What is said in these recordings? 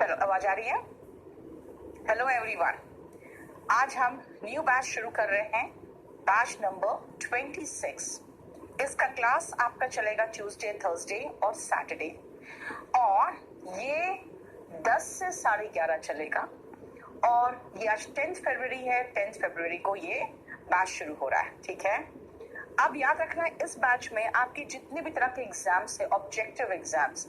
Hello, आवाज आ रही है? हेलो एवरीवन, आज हम न्यू बैच शुरू कर रहे हैं, बैच नंबर 26। इसका क्लास आपका चलेगा ट्यूसडे, थर्सडे और सैटरडे, और ये 10 से 11:30 चलेगा। और ये आज 10 फरवरी है। 10 फरवरी को ये बैच शुरू हो रहा है, ठीक है? अब याद रखना, इस बैच में आपके जितने भी तरह के एग्जाम्स है, ऑब्जेक्टिव एग्जाम्स,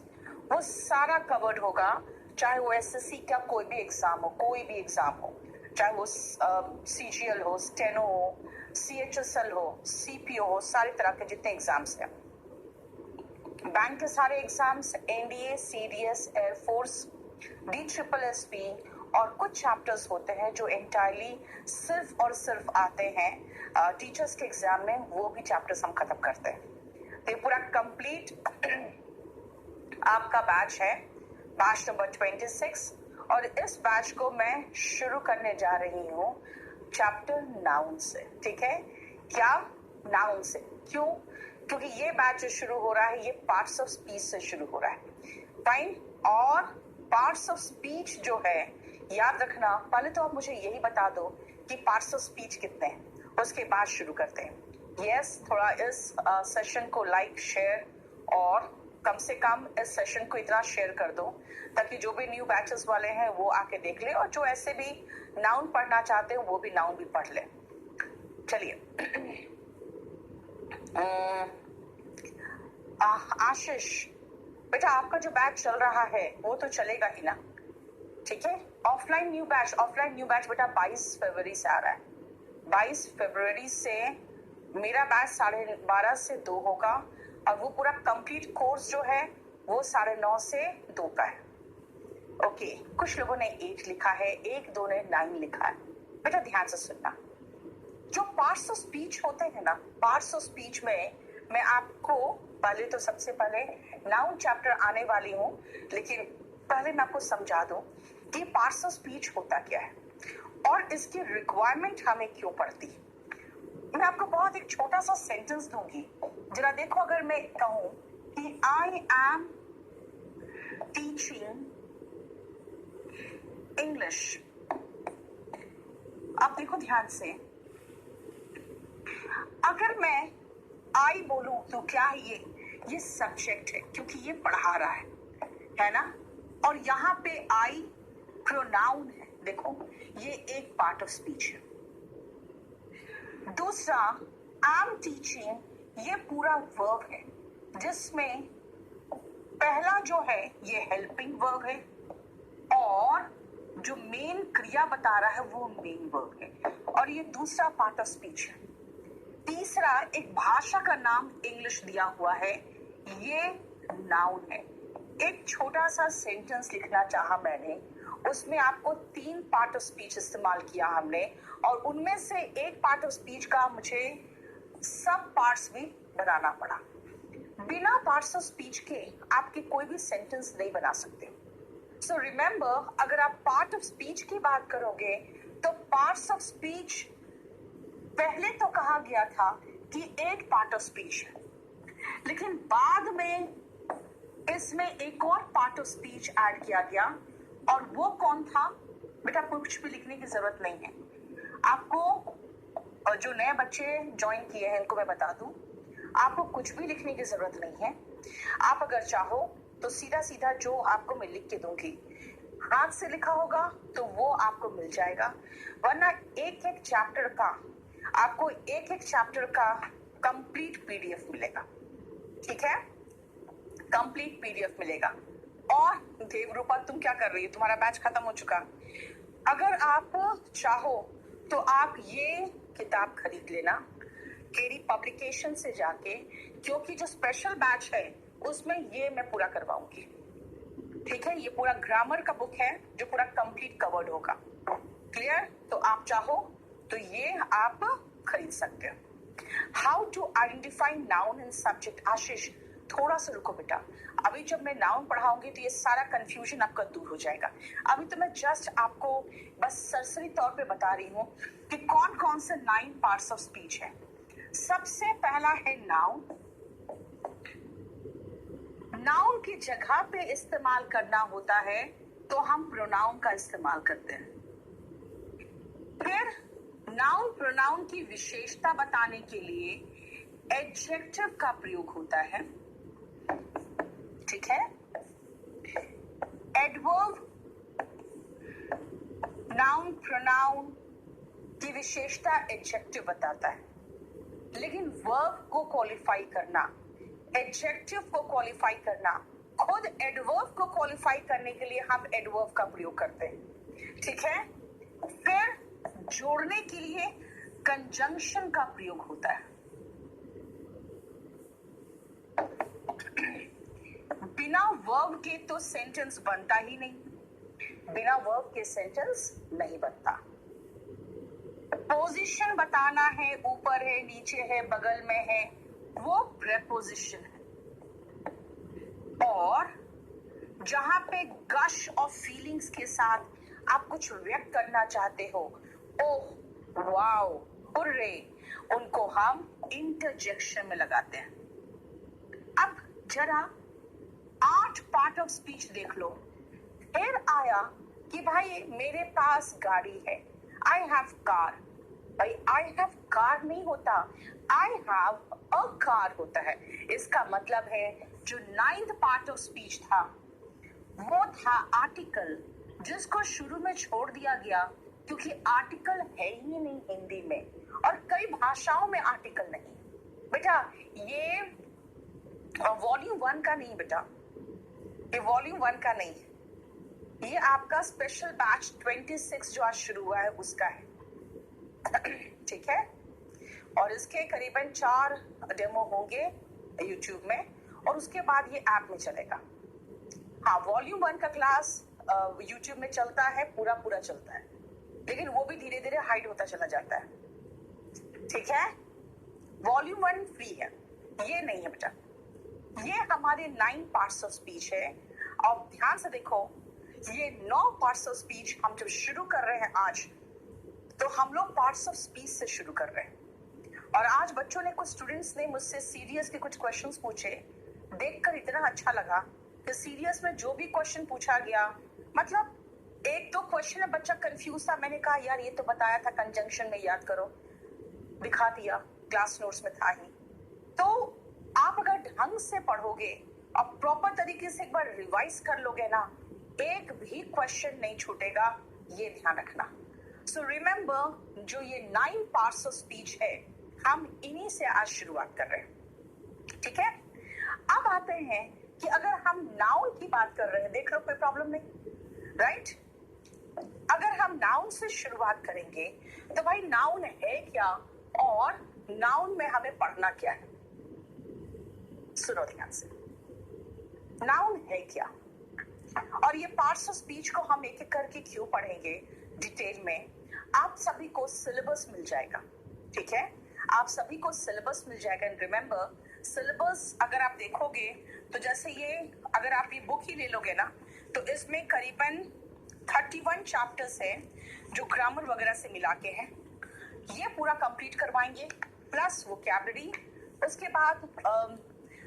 वो सारा कवर्ड होगा। चाहे वो एसएससी का कोई भी एग्जाम हो, कोई भी एग्जाम हो, चाहे वो सीजीएल हो, स्टेनो हो, सीएचएसएल हो, सीपीओ हो, सारे तरह के जितने एग्जाम्स हैं, बैंक के सारे exams, NDA, CDS, air force, DSSP, और कुछ चैप्टर्स होते हैं जो एंटायरली सिर्फ और सिर्फ आते हैं टीचर्स के एग्जाम में, वो भी चैप्टर्स हम खत्म करते हैं। तो ये पूरा कंप्लीट आपका बैच है, बैच नंबर 26। और इस बैच को मैं शुरू करने जा रही हूँ चैप्टर नाउन से, ठीक है? क्या? नाउन से। क्यों? क्योंकि ये बैच जो शुरू हो रहा है, ये पार्ट्स ऑफ स्पीच से शुरू हो रहा है, फाइन? और पार्ट्स ऑफ स्पीच जो है, याद रखना, पहले तो आप मुझे यही बता दो कि पार्ट्स ऑफ स्पीच कितने हैं, उसके बाद शुरू करते हैं। यस, थोड़ा इस सेशन को लाइक, शेयर, और कम से कम इस सेशन को इतना शेयर कर दो ताकि जो भी न्यू बैचेस वाले हैं वो आके देख ले, और जो ऐसे भी नाउन पढ़ना चाहते हो वो भी नाउन भी पढ़ ले। चलिए, आशीष बेटा, आपका जो बैच चल रहा है वो तो चलेगा ही ना, ठीक है? ऑफलाइन न्यू बैच बेटा 22 फरवरी से आ रहा है। 22 फरवरी से मेरा बैच 12:30 से 2 होगा, और वो पूरा कंप्लीट कोर्स जो है वो 9:30 से 2 का है। ओके, कुछ लोगों ने 8 लिखा है, 1-2 ने 9 लिखा है। बेटा ध्यान से सुनना, जो पार्ट्स ऑफ स्पीच होते हैं ना, पार्ट्स ऑफ स्पीच में मैं आपको पहले तो सबसे पहले नाउन चैप्टर आने वाली हूँ, लेकिन पहले मैं आपको समझा दूं कि पार्ट्स ऑफ स्पीच होता क्या है और इसकी रिक्वायरमेंट हमें क्यों पड़ती है। मैं आपको बहुत एक छोटा सा सेंटेंस दूंगी, जरा देखो। अगर मैं कहूं कि आई एम टीचिंग इंग्लिश, आप देखो ध्यान से, अगर मैं आई बोलूं तो क्या है? ये सब्जेक्ट है, क्योंकि ये पढ़ा रहा है ना? और यहाँ पे आई प्रोनाउन है, देखो ये एक पार्ट ऑफ स्पीच है। दूसरा, आई एम टीचिंग, ये पूरा वर्ब है, जिसमें पहला जो है ये हेल्पिंग वर्ब है, और जो मेन क्रिया बता रहा है वो मेन वर्ब है, और ये दूसरा पार्ट ऑफ स्पीच है। तीसरा, एक भाषा का नाम इंग्लिश दिया हुआ है, ये नाउन है। एक छोटा सा सेंटेंस लिखना चाहा मैंने, उसमें आपको 3 पार्ट ऑफ स्पीच इस्तेमाल किया हमने, और उनमें से एक पार्ट ऑफ स्पीच का मुझे सब पार्ट्स भी बनाना पड़ा। बिना पार्ट्स ऑफ स्पीच के आपके कोई भी सेंटेंस नहीं बना सकते। सो रिमेंबर, अगर आप पार्ट ऑफ स्पीच की बात करोगे तो पार्ट्स ऑफ स्पीच पहले तो कहा गया था कि एक पार्ट ऑफ स्पीच है, लेकिन बाद में इसमें एक और पार्ट ऑफ स्पीच ऐड किया गया, और वो कौन था? बेटा कुछ भी लिखने की जरूरत नहीं है आपको, और जो नए बच्चे ज्वाइन किए हैं इनको मैं बता दूं, आपको कुछ भी लिखने की जरूरत नहीं है। आप अगर चाहो तो सीधा सीधा जो आपको मैं लिख के दूंगी, हाथ से लिखा होगा तो वो आपको मिल जाएगा, वरना एक एक चैप्टर का आपको कंप्लीट पीडीएफ मिलेगा, ठीक है? कंप्लीट पीडीएफ मिलेगा। और देवरूपा, तुम क्या कर रही है? तुम्हारा बैच खत्म हो चुका। अगर आप चाहो तो आप ये किताब खरीद लेना केरी पब्लिकेशन से जाके, क्योंकि जो स्पेशल बैच है उसमें ये मैं पूरा करवाऊंगी, ठीक है? ये पूरा ग्रामर का बुक है जो पूरा कंप्लीट कवर्ड होगा, क्लियर? तो आप चाहो तो ये आप खरीद सकते हो। How to identify noun and subject. Ashish थोड़ा सा रुको बेटा, अभी जब मैं नाउन पढ़ाऊंगी तो ये सारा कंफ्यूजन आपका दूर हो जाएगा। अभी तो मैं जस्ट आपको बस सरसरी तौर पे बता रही हूँ कि कौन कौन से 9 पार्ट्स ऑफ स्पीच है। सबसे पहला है नाउन। नाउन की जगह पे इस्तेमाल करना होता है तो हम प्रोनाउन का इस्तेमाल करते हैं। फिर नाउन प्रोनाउन की विशेषता बताने के लिए एडजेक्टिव का प्रयोग होता है, ठीक है। एडवर्ब नाउन प्रोनाउन की विशेषता एडजेक्टिव बताता है, लेकिन वर्ब को क्वालिफाई करना, एडजेक्टिव को क्वालिफाई करना, खुद एडवर्ब को क्वालिफाई करने के लिए हम एडवर्ब का प्रयोग करते हैं, ठीक है। फिर जोड़ने के लिए कंजंक्शन का प्रयोग होता है। बिना वर्ब के तो सेंटेंस बनता ही नहीं, बिना वर्ब के सेंटेंस नहीं बनता। पोजीशन बताना है, ऊपर है, नीचे है, बगल में है, वो प्रेपोजिशन है। और जहां पे गश ऑफ फीलिंग्स के साथ आप कुछ व्यक्त करना चाहते हो, ओह, वाओ, हुर्रे, उनको हम इंटरजेक्शन में लगाते हैं। अब जरा 8 पार्ट ऑफ स्पीच देख लो। फिर आया कि भाई मेरे पास गाड़ी है, आई हैव कार। भाई आई हैव कार नहीं होता, आई हैव अ कार होता है। इसका मतलब है जो 9th पार्ट ऑफ स्पीच था वो था आर्टिकल, जिसको शुरू में छोड़ दिया गया क्योंकि आर्टिकल है ही नहीं हिंदी में, और कई भाषाओं में आर्टिकल नहीं। बेटा ये वॉल्यूम 1 का नहीं, बेटा ये वॉल्यूम 1 का नहीं, ये आपका स्पेशल बैच 26 जो आज शुरू हुआ है उसका है, ठीक है। और इसके करीबन 4 डेमो होंगे यूट्यूब में, और उसके बाद ये ऐप में चलेगा। हाँ, वॉल्यूम 1 का क्लास यूट्यूब में चलता है, पूरा पूरा चलता है, लेकिन वो भी धीरे धीरे हाइड होता चला जाता है, ठीक है। वॉल्यूम 1 फ्री है, ये नहीं है बेटा, ये हमारे 9 पार्ट्स ऑफ स्पीच है। और ध्यान से देखो, ये 9 पार्ट्स ऑफ स्पीच हम जब शुरू कर रहे हैं आज, तो हम लोग पार्ट्स ऑफ स्पीच से शुरू कर रहे हैं। और आज बच्चों ने, कुछ स्टूडेंट्स ने मुझसे सीरियस के कुछ क्वेश्चंस पूछे, देखकर इतना अच्छा लगा कि सीरियस में जो भी क्वेश्चन पूछा गया, मतलब 1-2 क्वेश्चन में बच्चा कंफ्यूज था, मैंने कहा यार ये तो बताया था कंजंक्शन में, याद करो, दिखा दिया, क्लास नोट्स में था ही। तो आप अगर ढंग से पढ़ोगे और प्रॉपर तरीके से एक बार रिवाइज कर लोगे ना, एक भी क्वेश्चन नहीं छूटेगा, ये ध्यान रखना। सो रिमेंबर, जो ये 9 पार्ट्स ऑफ स्पीच है, हम इन्हीं से आज शुरुआत कर रहे हैं, ठीक है। अब आते हैं कि अगर हम नाउन की बात कर रहे हैं, देख लो कोई प्रॉब्लम नहीं, राइट। अगर हम नाउन से शुरुआत करेंगे तो भाई नाउन है क्या, और नाउन में हमें पढ़ना क्या है। सुनो ध्यान से, नाउन है क्या, और ये पार्ट्स ऑफ स्पीच को हम एक एक करके क्यों पढ़ेंगे डिटेल में। आप सभी को सिलेबस मिल जाएगा, ठीक है, आप सभी को सिलेबस मिल जाएगा। एंड रिमेंबर, सिलेबस अगर आप देखोगे तो जैसे ये, अगर आप ये बुक ही ले लोगे ना, तो इसमें करीबन 31 चैप्टर्स है जो ग्रामर वगैरह से मिला के हैं, ये पूरा कंप्लीट करवाएंगे, प्लस वोकैबुलरी, उसके बाद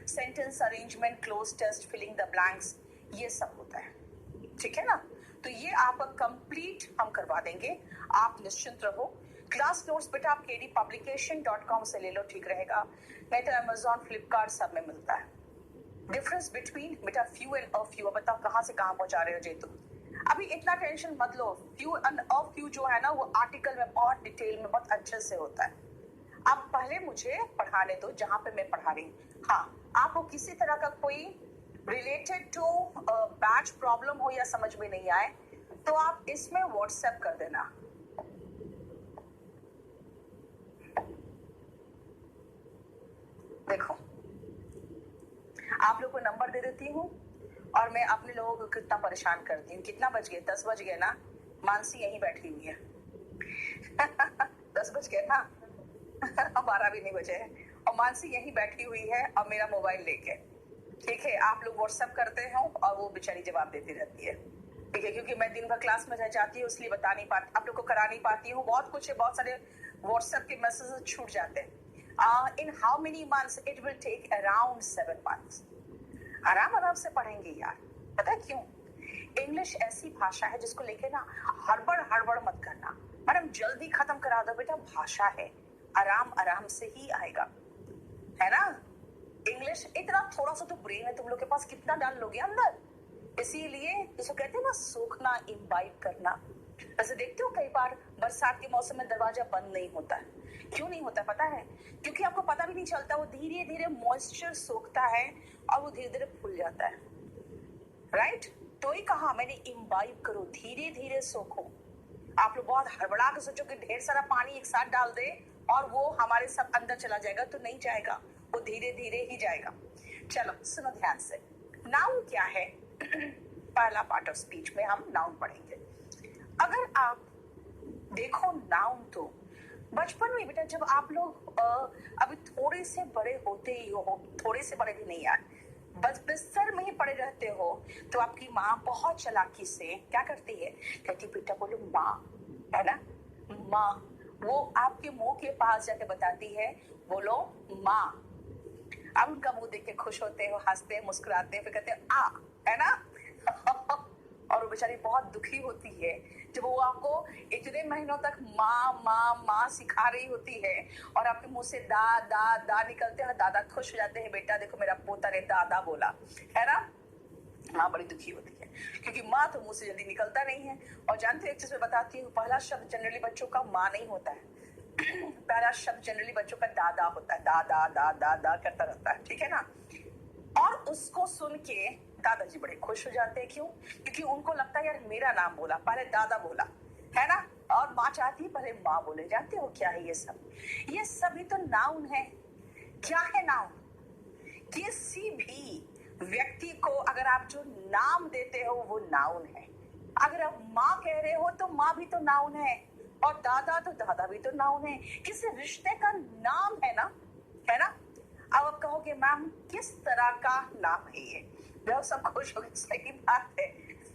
sentence arrangement, cloze test, filling the blanks, ये सब होता है, ठीक है ना। तो ये आपका कंप्लीट हम करवा देंगे, आप निश्चिंत रहो। क्लास नोट्स बेटा आप kdpublication.com से ले लो, ठीक रहेगा, नहीं तो अमेजॉन, फ्लिपकार्ट सब में मिलता है। डिफरेंस बिटवीन बेटा फ्यू एंड अ फ्यू, बताओ कहाँ से कहाँ पहुंचा रहे हो जेतु, अभी इतना टेंशन मत लो। फ्यू एंड अ फ्यू जो है ना, वो आर्टिकल में बहुत डिटेल में बहुत अच्छे से होता है। अब पहले मुझे पढ़ाने दो जहां पे मैं पढ़ा रही हूँ। हाँ, आपको किसी तरह का कोई रिलेटेड टू बैच प्रॉब्लम हो या समझ में नहीं आए, तो आप इसमें व्हाट्सएप कर देना। देखो, आप लोग को नंबर दे देती हूँ, और मैं अपने लोगों को कितना परेशान करती हूँ। कितना बज गए? 10 बज गए ना। मानसी यहीं बैठी हुई है 10 बज गए ना 12 भी नहीं बजे है, और मानसी यहीं बैठी हुई है और मेरा मोबाइल लेके, ठीक है। आप लोग व्हाट्सएप करते हो और वो बेचारी जवाब देती रहती है, ठीक है, क्योंकि मैं दिन भर क्लास में रह जाती हूँ, इसलिए बता नहीं पाती, आप लोग को करा नहीं पाती हूँ। बहुत कुछ है, बहुत सारे व्हाट्सएप के मैसेजेस छूट जाते हैं। In how many months? It will take around 7 months। आराम आराम से पढ़ेंगे यार, पता है क्यों? इंग्लिश ऐसी भाषा है जिसको लेके ना हड़बड़ हड़बड़ मत करना, मैडम जल्दी खत्म करा दो बेटा, भाषा है, आराम आराम से ही आएगा, है ना। इंग्लिश इतना थोड़ा सा तो ब्रेन है तुम लोग के पास, कितना डाल लोगे अंदर, इसीलिए इसको कहते हैं ना सोखना, इम्बाइब करना। वैसे देखते हो कई बार बरसात के मौसम में दरवाजा बंद नहीं होता है, क्यों नहीं होता पता है? क्योंकि आपको पता भी नहीं चलता, वो धीरे धीरे मॉइस्चर सोखता है और वो धीरे धीरे फूल जाता है, राइट। तो ही कहा मैंने, इम्बाइब करो, धीरे धीरे सोखो। आप लोग बहुत हड़बड़ा के सोचो कि ढेर सारा पानी एक साथ डाल दे और वो हमारे सब अंदर चला जाएगा, तो नहीं जाएगा, वो धीरे धीरे ही जाएगा। चलो सुनो ध्यान से, नाउन क्या है? पहला पार्ट ऑफ स्पीच में हम नाउन पढ़ेंगे। अगर आप देखो नाउन तो बचपन में बेटा जब आप लोग अभी थोड़े से बड़े होते ही हो, थोड़े से बड़े भी नहीं यार, बस बिस्तर में ही पड़े रहते हो, तो आपकी माँ बहुत चालाकी से क्या करती है, कहती बेटा बोलो माँ, है ना, माँ। वो आपके मुंह के पास जाके बताती है बोलो माँ। आप उनका मुंह देख के खुश होते हो, हंसते हैं, मुस्कुराते हैं, फिर कहते हैं आ, है ना। और वो बेचारी बहुत दुखी होती है जब वो आपको इतने महीनों तक माँ माँ माँ सिखा रही होती है और आपके मुंह से दा दा दा निकलते हैं, दादा खुश हो जाते हैं, बेटा देखो मेरा पोता ने दादा बोला, है ना। माँ बड़ी दुखी होती है क्योंकि माँ तो मुंह से जल्दी निकलता नहीं है। और जानते हो एक चीज मैं बताती हूँ, पहला शब्द जनरली बच्चों का माँ नहीं होता है, पहला शब्द जनरली बच्चों का दादा होता है, दादा दा दा दा करता रहता है, ठीक है ना। और उसको सुन के दादाजी बड़े खुश हो जाते हैं, क्यों? क्योंकि उनको लगता है यार मेरा नाम बोला, पहले दादा बोला, है ना। और माँ चाहती है पहले माँ बोले। जानते हो क्या है ये सब? ये सभी तो नाउन है। क्या है नाउन? किसी भी व्यक्ति को अगर आप जो नाम देते हो वो नाउन है। अगर आप माँ कह रहे हो तो माँ भी तो नाउन है, और दादा तो दादा भी तो नाउन है। किसी रिश्ते का नाम है ना, है ना। अब आप कहोगे मैम किस तरह का नाम है ये? जब सब खुश हो गए, सही बात है,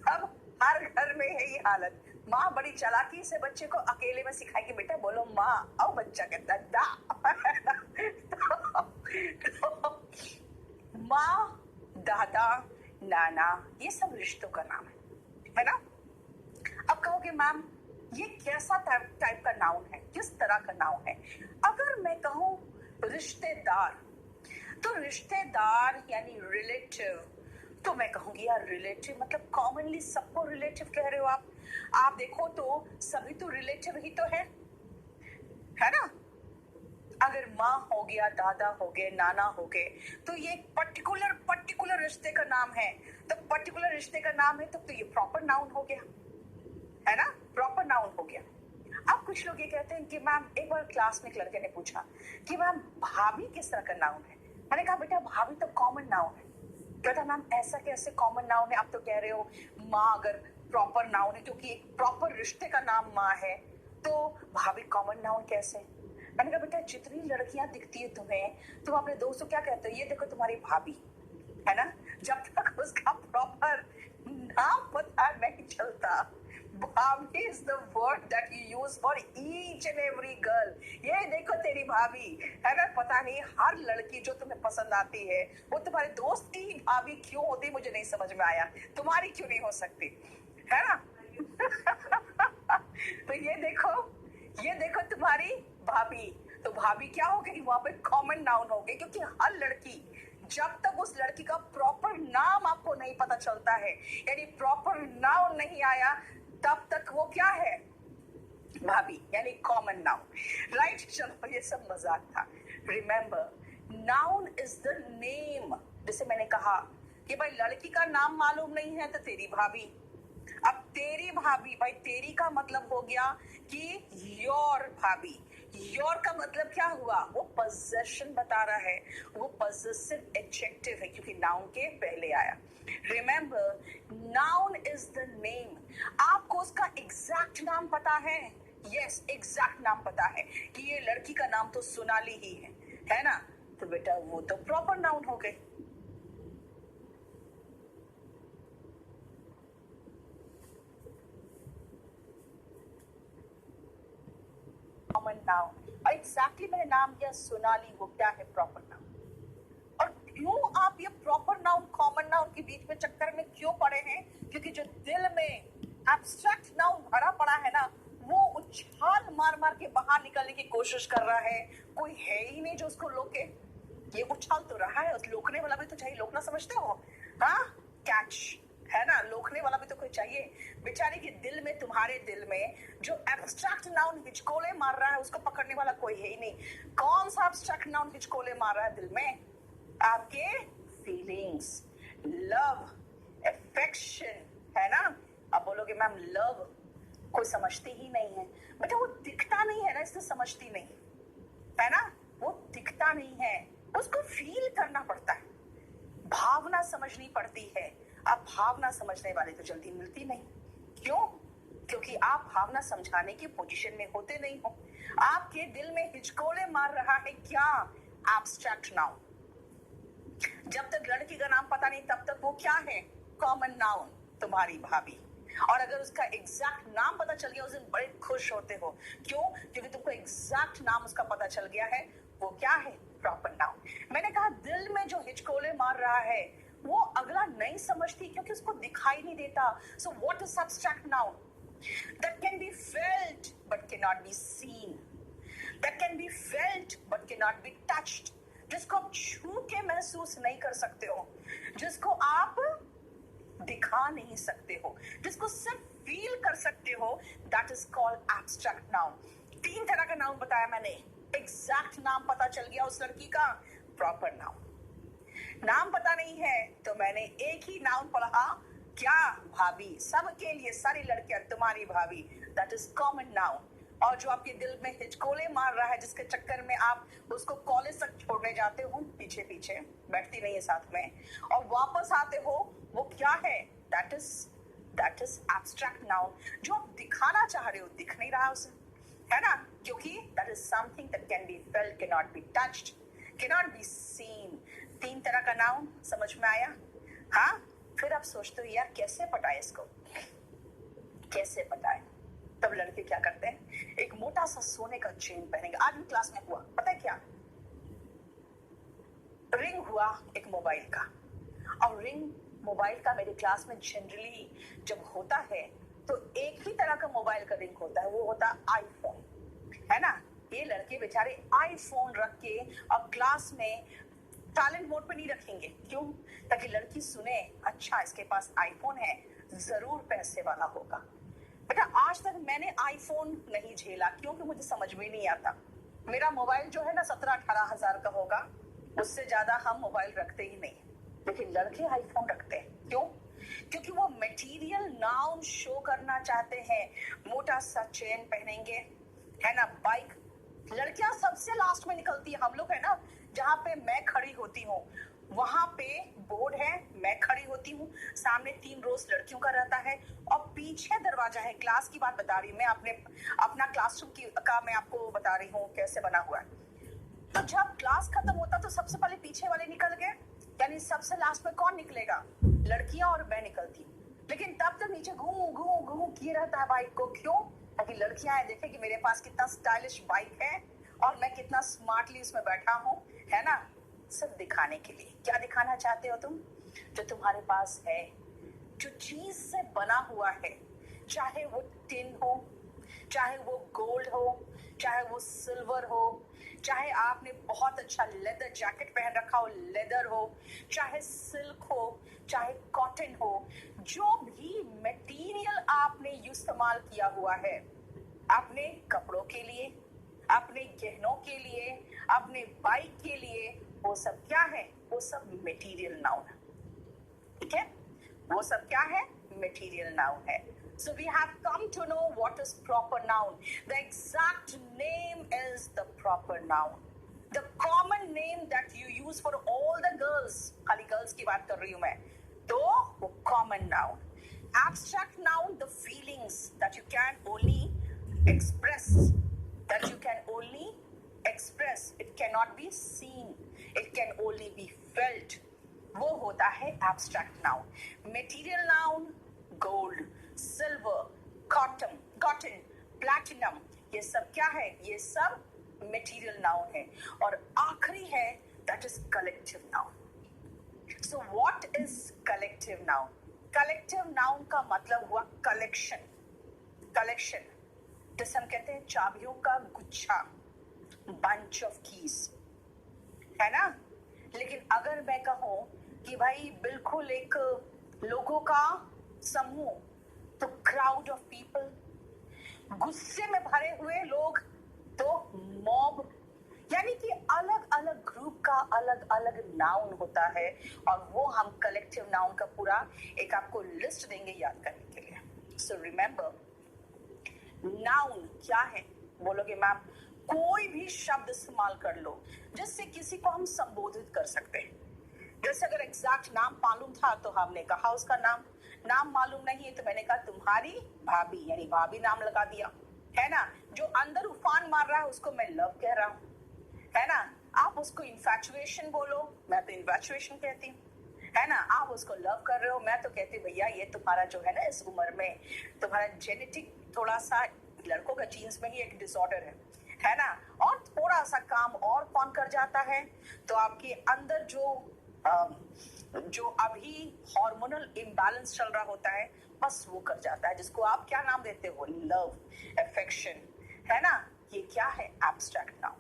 अब हर घर में है ये हालत। माँ बड़ी चालाकी से बच्चे को अकेले में सिखाएगी, बेटा बोलो माँ, और बच्चा कहता है दा। तो माँ, दादा, नाना, ये सब रिश्तों का नाम है ना। अब कहोगे मैम ये कैसा टाइप का नाउन है, किस तरह का नाउन है? अगर मैं कहूँ रिश्तेदार, तो रिश्तेदार यानी रिलेटिव, तो मैं कहूंगी यार रिलेटिव मतलब कॉमनली सबको रिलेटिव कह रहे हो आप। आप देखो तो सभी तो रिलेटिव ही तो है ना। अगर माँ हो गया, दादा हो गए, नाना हो गए, तो ये पर्टिकुलर रिश्ते का नाम है। तो पर्टिकुलर रिश्ते का नाम है तो ये प्रॉपर नाउन हो गया, है ना, प्रॉपर नाउन हो गया। अब कुछ लोग ये कहते हैं कि मैम, एक बार क्लास में एक लड़के ने पूछा कि मैम भाभी किस तरह का नाउन है? मैंने कहा बेटा भाभी तो कॉमन नाउन है। कहता मैम ऐसा कैसे कॉमन नाउन है? आप तो कह रहे हो माँ अगर प्रॉपर नाउन है, क्योंकि एक प्रॉपर रिश्ते का नाम माँ है, तो भाभी कॉमन नाउन कैसे? मैंने कहा बेटा जितनी लड़कियां दिखती है तुम्हें, तुम अपने दोस्त को क्या कहते हो, ये देखो तुम्हारी भाभी, है ना। जब तक उसका प्रॉपर नाम पता नहीं चलता, भाभी is the word that you use for each and every girl. ये देखो तेरी भाभी, है ना। पता नहीं हर लड़की जो तुम्हें पसंद आती है वो तुम्हारे दोस्त की ही भाभी क्यों होती, मुझे नहीं समझ में आया, तुम्हारी क्यों नहीं हो सकती, है ना। तो ये देखो तुम्हारी भाभी, तो भाभी क्या हो गई, वहां पे कॉमन नाउन हो गई, क्योंकि हर लड़की, जब तक उस लड़की का प्रॉपर नाम आपको नहीं पता चलता है, यानी प्रॉपर नाउन नहीं आया, तब तक वो क्या है, भाभी, यानी कॉमन नाउन, राइट। चलो ये सब मजाक था। Remember noun is the name. जैसे मैंने कहा कि भाई लड़की का नाम मालूम नहीं है तो तेरी भाभी। अब तेरी भाभी, भाई तेरी का मतलब हो गया कि योर भाभी। योर का मतलब क्या हुआ, वो पोजेशन बता रहा है, वो पॉजेसिव एडजेक्टिव है क्योंकि नाउन के पहले आया। Remember noun is the name. आपको उसका एग्जैक्ट नाम पता है? यस, एग्जैक्ट नाम पता है कि ये लड़की का नाम तो सोनाली ही है ना। तो बेटा वो तो प्रॉपर नाउन हो गए। कॉमन नाउन, और एग्जैक्टली मैंने नाम दिया सोनाली, वो क्या है, प्रॉपर नाउन। और क्यों आप ये प्रॉपर नाउन कॉमन नाउन के बीच में चक्कर में क्यों पड़े हैं? क्योंकि जो दिल में एब्स्ट्रैक्ट नाउन भरा पड़ा है ना, वो उछाल मार मार के बाहर निकलने की कोशिश कर रहा है। कोई है ही नहीं जो उसको रोके। ये उछाल तो रहा है, उस लोकने वाला भी तो चाहिए। लोकना समझते हो? हाँ, कैच है ना, लोकने वाला भी तो कोई चाहिए। बेचारे के दिल में, तुम्हारे दिल में जो एब्स्ट्रैक्ट नाउन हिचकोले मार रहा है, उसको पकड़ने वाला कोई है ही नहीं। कौन सा एब्स्ट्रैक्ट नाउन हिचकोले मार रहा है दिल में? आपके फीलिंग्स, लव, अफेक्शन, है ना। अब बोलोगे मैम लव कोई समझती ही नहीं है। बेटा वो दिखता नहीं है ना, इसलिए समझती नहीं है ना। वो दिखता नहीं है, उसको फील करना पड़ता है, भावना समझनी पड़ती है। अब भावना समझने वाले तो जल्दी मिलती नहीं। क्यों? क्योंकि आप भावना समझाने की पोजीशन में होते नहीं हो। आपके दिल में हिचकोले मार रहा है क्या? Abstract noun. जब तक लड़की का नाम पता नहीं तब तक वो क्या है? कॉमन नाउन, तुम्हारी भाभी। और अगर उसका एग्जैक्ट नाम पता चल गया उस दिन बड़े खुश होते हो। क्यों? क्योंकि तुमको एग्जैक्ट नाम उसका पता चल गया है। वो क्या है? Proper noun. मैंने कहा दिल में जो हिचकोले मार रहा है वो अगला नहीं समझती क्योंकि उसको दिखाई नहीं देता। So what is abstract noun? That can be felt but can not be seen, that can be felt but can not be touched, जिसको आप छू के महसूस नहीं कर सकते हो, जिसको आप दिखा नहीं सकते हो, जिसको सिर्फ फील कर सकते हो। That is called abstract noun. 3 तरह का नाउन बताया मैंने। एग्जैक्ट नाम पता चल गया उस लड़की का, प्रॉपर नाउन। नाम पता नहीं है तो मैंने एक ही नाउन पढ़ा, क्या? भाभी। सबके लिए, सारी लड़कियां तुम्हारी भाभी, दैट इज कॉमन नाउन। और जो आपके दिल में हिचकोले मार रहा है, जिसके चक्कर में आप उसको कॉलेज तक छोड़ने जाते हो, पीछे पीछे बैठती नहीं है साथ में, और वापस आते हो, वो क्या है? That is abstract noun. जो आप दिखाना चाह रहे हो दिख नहीं रहा उसे, है ना। क्योंकि that is something that can be felt, can not be touched, can not be seen. 3 तरह का नाउन समझ में आया? हाँ। फिर आप सोचते हो यार कैसे पटाए इसको, कैसे पटाए? तब लड़के क्या करते हैं? एक मोटा सा सोने का चेन पहनेंगे। आज भी क्लास में हुआ, पता है क्या? रिंग हुआ एक मोबाइल का, और रिंग मोबाइल का मेरे क्लास में जनरली जब होता है तो एक ही तरह का मोबाइल का रिंग होता है, वो होता है आईफोन, है ना। ये लड़के बेचारे आईफोन रख के और क्लास में साइलेंट मोड पे नहीं रखेंगे। क्यों? ताकि लड़की सुने, अच्छा इसके पास आईफोन है, जरूर पैसे वाला होगा। बेटा आज तक मैंने आईफोन नहीं झेला क्योंकि मुझे समझ में नहीं आता। मेरा मोबाइल जो है ना 17-18 हजार का होगा, उससे ज्यादा हम मोबाइल रखते ही नहीं। लेकिन लड़के आईफोन रखते हैं। क्यों? क्योंकि वो मटेरियल नाउन शो करना चाहते हैं। मोटा सा चेन पहनेंगे, है ना। बाइक, लड़कियां सबसे लास्ट में निकलती है। हम लोग है ना, जहाँ पे मैं खड़ी होती हूँ वहां पे बोर्ड है, मैं खड़ी होती हूँ, सामने 3 रोज लड़कियों का रहता है और पीछे दरवाजा है। क्लास की बात बता रही हूँ मैं, अपना क्लासरूम का मैं आपको बता रही हूँ कैसे बना हुआ है। तो जब क्लास खत्म होता तो सबसे पहले पीछे वाले निकल गए, यानी सबसे लास्ट में कौन निकलेगा? लड़कियां और मैं निकलती हूँ। लेकिन तब तक नीचे घूम घूम घूम किए रहता है बाइक को। क्यों? ताकि लड़कियां देखें कि मेरे पास कितना स्टाइलिश बाइक है और मैं कितना स्मार्टली उसमें बैठा हूँ, है ना। सिर्फ दिखाने के लिए। क्या दिखाना चाहते हो तुम? जो तुम्हारे पास है, जो चीज से बना हुआ है, चाहे वो टिन हो, चाहे वो गोल्ड हो, चाहे वो सिल्वर हो, चाहे आपने बहुत अच्छा लेदर जैकेट पहन रखा हो, लेदर हो, चाहे सिल्क हो, चाहे कॉटन हो, जो भी मटेरियल आपने इस्तेमाल किया हुआ है अपने कपड़ों के लिए, अपने गहनों के लिए, अपने बाइक के लिए, वो सब क्या है? वो सब मटेरियल नाउन है। ठीक है, वो सब क्या है? मटेरियल नाउन है। So we have come to know what is proper noun. The exact name is the proper noun. The common name that you use for all the girls, खाली girls की बात कर रही हूँ मैं, तो वो common noun. Abstract noun, the feelings that you can only express, that you can only express. It cannot be seen. It can only be felt. वो होता है abstract noun. Material noun, gold, silver, cotton, platinum, ये सब क्या है? ये सब material noun है। और आखिरी है that is collective noun. So what is collective noun? Collective noun का मतलब हुआ कलेक्शन, कलेक्शन जैसे हम कहते हैं चाबियों का गुच्छा, बंच ऑफ कीज, है ना। लेकिन अगर मैं कहूं कि भाई बिल्कुल एक लोगों का समूह, तो क्राउड ऑफ पीपल, गुस्से में भरे हुए लोग तो मॉब, यानी कि अलग अलग ग्रुप का अलग अलग नाउन होता है, और वो हम कलेक्टिव नाउन का पूरा एक आपको लिस्ट देंगे याद करने के लिए। सो रिमेंबर, नाउन क्या है? बोलोगे मैम कोई भी शब्द इस्तेमाल कर लो जिससे किसी को हम संबोधित कर सकते हैं। जैसे अगर एग्जैक्ट नाम मालूम था तो हमने कहा उसका नाम, नाम मालूम नहीं है तो मैंने कहा तुम्हारी भाभी, यानी भाभी नाम लगा दिया, है ना। जो अंदर उफान मार रहा है उसको मैं लव कह रहा हूँ, है ना। आप उसको इन्फैचुएशन बोलो, मैं तो इन्फैचुएशन कहती हूँ, है ना। आप उसको लव कर रहे हो, मैं तो कहती हूँ भैया ये तुम्हारा जो है ना इस उम्र में तुम्हारा जेनेटिक थोड़ा सा, लड़कों का जीन्स में ही एक डिसऑर्डर है ना। और थोड़ा सा काम और कौन कर जाता है तो आपके अंदर जो अभी हार्मोनल इम्बैलेंस चल रहा होता है बस वो कर जाता है, जिसको आप क्या नाम देते हो? लव, अफेक्शन, है ना। ये क्या है? Abstract noun.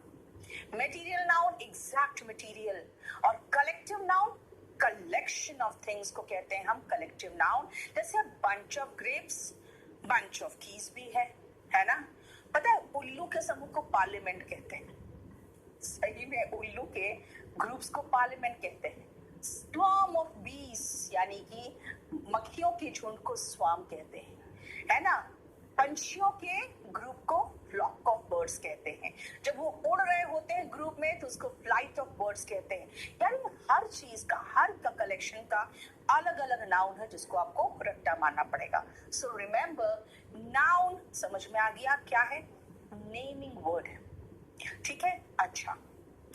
Material noun exact material, और collective noun collection of things को कहते हैं हम कलेक्टिव नाउन। जैसे bunch of grapes, bunch of keys भी है ना। पता है उल्लू के समूह को पार्लियामेंट कहते हैं, सही में उल्लू के ग्रुप्स को पार्लियामेंट कहते हैं। स्वार्म ऑफ बीस, यानी कि मक्खियों के झुंड को स्वार्म कहते हैं, है ना। पंछियों के ग्रुप को फ्लॉक ऑफ बर्ड्स कहते हैं, जब वो उड़ रहे होते हैं ग्रुप में तो उसको फ्लाइट ऑफ बर्ड्स कहते हैं। यानी हर चीज का, हर का कलेक्शन का अलग अलग नाउन है जिसको आपको रट्टा मारना पड़ेगा। सो रिमेंबर, नाउन समझ में आ गया क्या है? नेमिंग वर्ड है, ठीक है। अच्छा,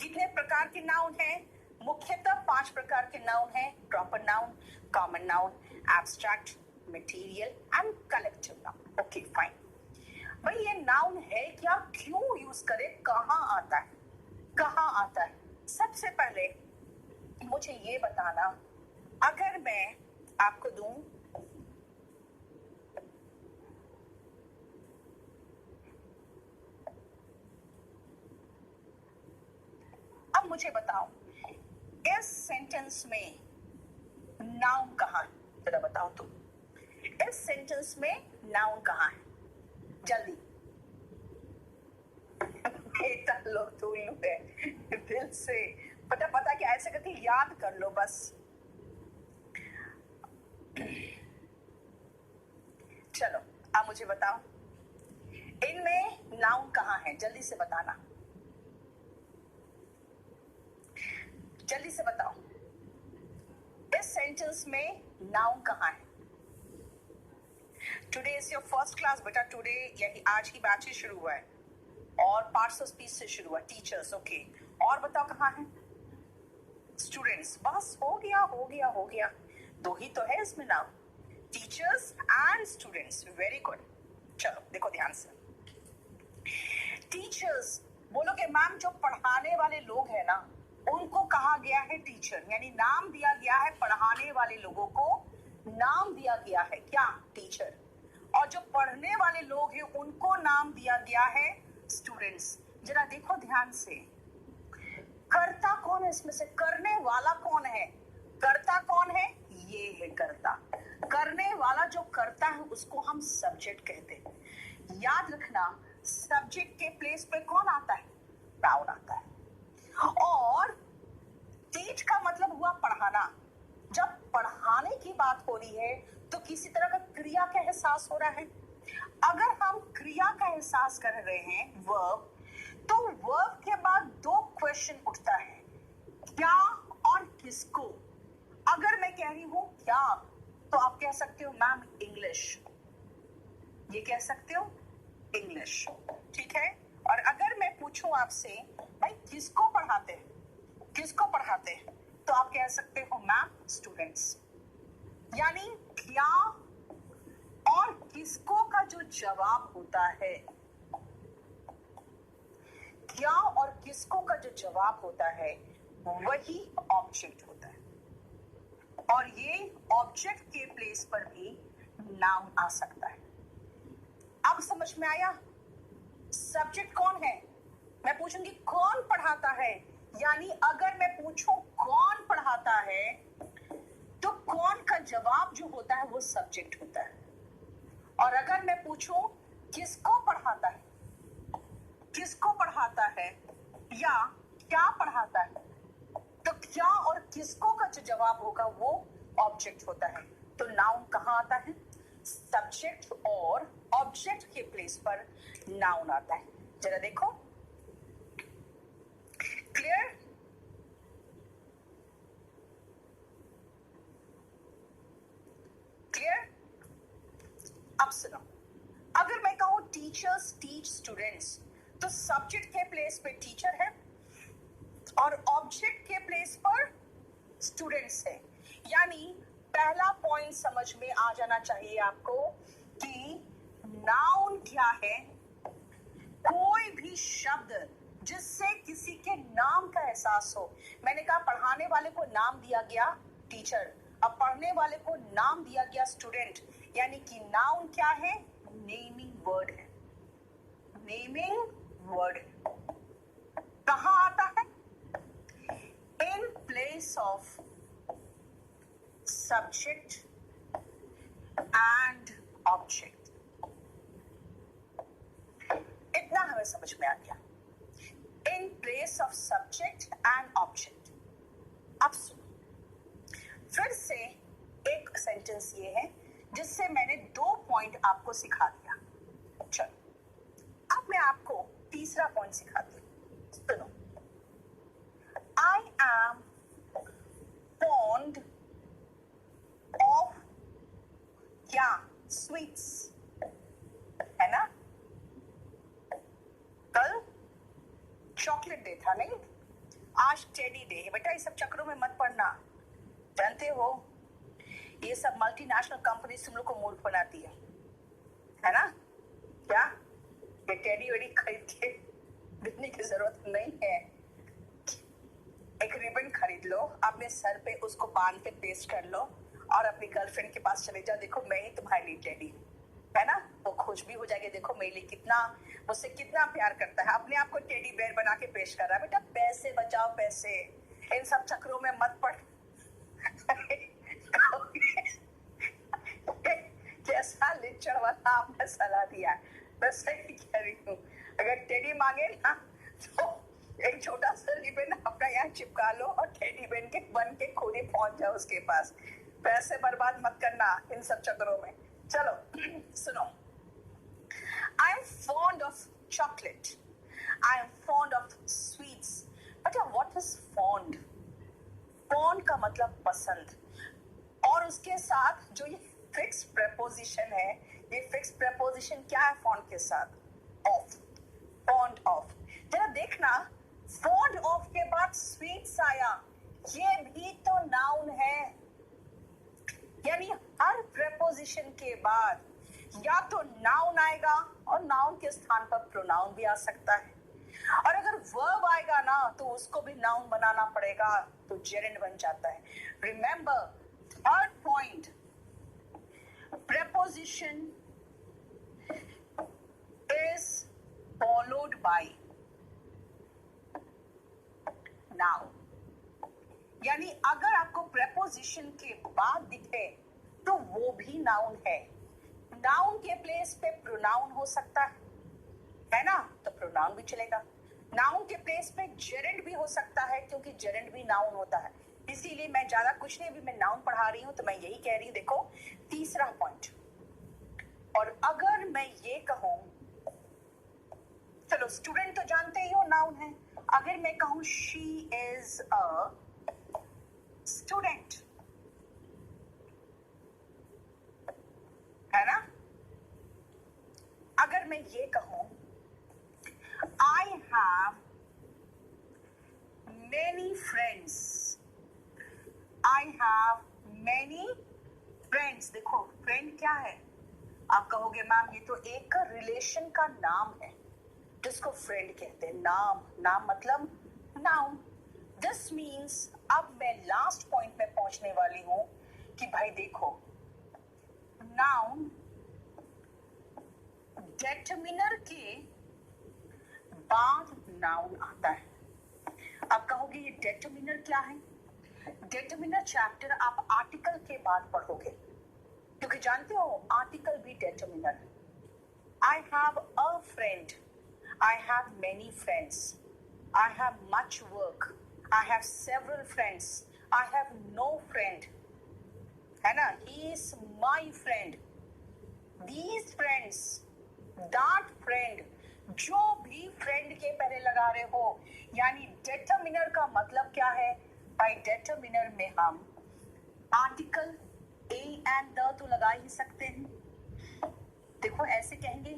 कितने प्रकार के नाउन हैं? मुख्यतः 5 प्रकार के नाउन हैं। Proper noun, common noun, abstract, material and collective noun. Okay fine. भाई ये नाउन है क्या, क्यों यूज करें, कहाँ आता है, कहाँ आता है? सबसे पहले मुझे ये बताना, अगर मैं आपको दूं अब मुझे बताओ इस सेंटेंस में नाउन कहाँ है? जरा बताओ तुम, इस सेंटेंस में नाउन कहाँ है? जल्दी। बेटा लो तू उल्लू है, दिल से पता कि ऐसे करके याद कर लो बस। चलो अब मुझे बताओ इनमें नाउन कहाँ है? जल्दी से बताना, जल्दी से बताओ इस सेंटेंस में नाउन कहाँ है? Today is your first class बेटा, टुडे यही आज ही बैच ही शुरू हुआ है और पार्ट्स ऑफ स्पीच से शुरू हुआ, टीचर्स। ओके, और बताओ कहाँ है? स्टूडेंट्स। बस हो गया हो गया हो गया, दो ही तो है इसमें noun, teachers and students. Very good. चलो देखो ध्यान से, टीचर्स बोलोगे मैम जो पढ़ाने वाले लोग हैं ना उनको कहा गया है टीचर, यानी नाम दिया गया है पढ़ाने वाले लोगों को, नाम दिया गया है क्या? टीचर। और जो पढ़ने वाले लोग हैं उनको नाम दिया गया है स्टूडेंट्स। जरा देखो ध्यान से, कर्ता कौन है इसमें से? करने वाला कौन है? कर्ता कौन है? ये है कर्ता। करने वाला जो करता है उसको हम सब्जेक्ट कहते हैं। याद रखना, सब्जेक्ट के प्लेस पे कौन आता है? नाउन आता है। और टीच का मतलब हुआ पढ़ाना। जब पढ़ाने की बात हो रही है तो किसी तरह का क्रिया का एहसास हो रहा है। अगर हम क्रिया का एहसास कर रहे हैं वर्ब, तो वर्ब के बाद दो क्वेश्चन उठता है, क्या और किसको। अगर मैं कह रही हूं क्या तो आप कह सकते हो मैम इंग्लिश, ये कह सकते हो इंग्लिश, ठीक है। और अगर मैं पूछूं आपसे भाई किसको पढ़ाते हैं, किसको पढ़ाते हैं, तो आप कह सकते हो मैम स्टूडेंट्स। यानी क्या और किसको का जो जवाब होता है, क्या और किसको का जो जवाब होता है वही ऑब्जेक्ट होता है। और ये ऑब्जेक्ट के प्लेस पर भी नाउन आ सकता है। अब समझ में आया? सब्जेक्ट कौन है? मैं पूछूंगी कौन पढ़ाता है, यानी अगर मैं पूछूं कौन पढ़ाता है तो कौन का जवाब जो होता है वो सब्जेक्ट होता है। और अगर मैं पूछूं किसको पढ़ाता है, किसको पढ़ाता है या क्या पढ़ाता है, तो क्या और किसको का जो जवाब होगा वो ऑब्जेक्ट होता है। तो नाउन कहाँ आता है? सब्जेक्ट और ऑब्जेक्ट के प्लेस पर नाउन आता है। जरा देखो, क्लियर? क्लियर? अब सुनो, अगर मैं कहूं टीचर्स टीच स्टूडेंट्स, तो सब्जेक्ट के प्लेस पे टीचर है और ऑब्जेक्ट के प्लेस पर स्टूडेंट्स है। यानी पहला पॉइंट समझ में आ जाना चाहिए आपको कि नाउन क्या है। कोई भी शब्द जिससे किसी के नाम का एहसास हो। मैंने कहा पढ़ाने वाले को नाम दिया गया टीचर, अब पढ़ने वाले को नाम दिया गया स्टूडेंट, यानी कि नाउन क्या है? नेमिंग वर्ड है। नेमिंग वर्ड कहाँ आता है? In place of subject and object. इतना हमें समझ में आ गया। In place of subject and object. अब सुनो, फिर से एक सेंटेंस ये है जिससे मैंने 2 पॉइंट आपको सिखा दिया। चलो अब मैं आपको तीसरा पॉइंट सिखाती हूँ। सुनो, आई एम फॉन्ड ऑफ क्या? स्वीट्स, है ना? कल चॉकलेट डे था नहीं, आज टेडी डे है। बेटा ये सब चक्रों में मत पड़ना, जानते हो ये सब मल्टीनेशनल कंपनी तुम लोग को मूर्ख बनाती है ना? क्या ये टेडी वेडी खरीद के देने की जरूरत नहीं है। एक रिबन खरीद लो, अपने सर पे उसको बांध के पेस्ट कर लो और अपनी गर्लफ्रेंड के पास चले जाओ, देखो मैं ही तुम्हारे लिए टेडी, है ना? वो खुश भी हो जाएगी, देखो मेरे लिए कितना, मुझसे कितना प्यार करता है, अपने आप को टेडी बेयर बना के पेश कर रहा है। बेटा पैसे बचाओ, पैसे, इन सब चक्रों में मत पड़। कैसा लिचड़ वाला आपने सलाह दिया, मैं सही कह रही हूँ। अगर टेडी मांगे ना तो एक छोटा सा रिबन अपना यहाँ चिपका लो और टेडी बेन के बन के खुद ही पहुंच जाओ उसके पास। पैसे बर्बाद मत करना इन सब चक्करों में। चलो सुनो, I am fond of chocolate, I am fond of sweets. बेटा व्हाट इज फॉन्ड? फॉन्ड का मतलब पसंद, और उसके साथ जो ये फिक्स प्रेपोजिशन है, ये फिक्स प्रेपोजिशन क्या है फॉन्ड के साथ? Of, fond of. जरा देखना, फॉन्ड ऑफ के बाद स्वीट्स आया, ये भी तो नाउन है। यानी हर प्रेपोजिशन के बाद या तो नाउन आएगा और नाउन के स्थान पर प्रोनाउन भी आ सकता है, और अगर वर्ब आएगा ना तो उसको भी नाउन बनाना पड़ेगा, तो जेरेंड बन जाता है। Remember, third point, preposition is followed by noun। यानी अगर आपको preposition के बाद दिखे तो वो भी नाउन है। नाउन के प्लेस पे प्रोनाउन हो सकता है ना? तो प्रोनाउन भी चलेगा। नाउन के प्लेस पे जेरेंड भी हो सकता है, क्योंकि जेरेंड भी नाउन होता है। इसीलिए मैं ज्यादा कुछ नहीं, अभी मैं नाउन पढ़ा रही हूं तो मैं यही कह रही हूं। देखो तीसरा पॉइंट, और अगर मैं ये कहूं, चलो स्टूडेंट तो जानते ही हो नाउन है, अगर मैं कहूं शी इज अ स्टूडेंट, है ना? अगर मैं ये कहूं आई have many friends, I have many friends. देखो फ्रेंड क्या है? आप कहोगे मैम ये तो एक रिलेशन का नाम है जिसको फ्रेंड कहते हैं। नाम, नाम मतलब नाउन। दिस मीन्स, अब मैं लास्ट पॉइंट में पहुंचने वाली हूं, कि भाई देखो, नाउन डेटर्मिनर के बाद नाउन आता है। अब कहोगे ये डेटर्मिनर क्या है? डेटर्मिनर चैप्टर आप आर्टिकल के बाद पढ़ोगे, क्योंकि जानते हो आर्टिकल भी डेटर्मिनर है। I have a friend, I have many friends, I have much work, I have several friends, I have no friend, है ना? He is my friend, these friends, that friend, जो भी फ्रेंड के पहले लगा रहे हो, यानी डेटर्मिनर का मतलब क्या है? बाय डेटर्मिनर में हम आर्टिकल ए एंड द तो लगा ही सकते हैं। देखो ऐसे कहेंगे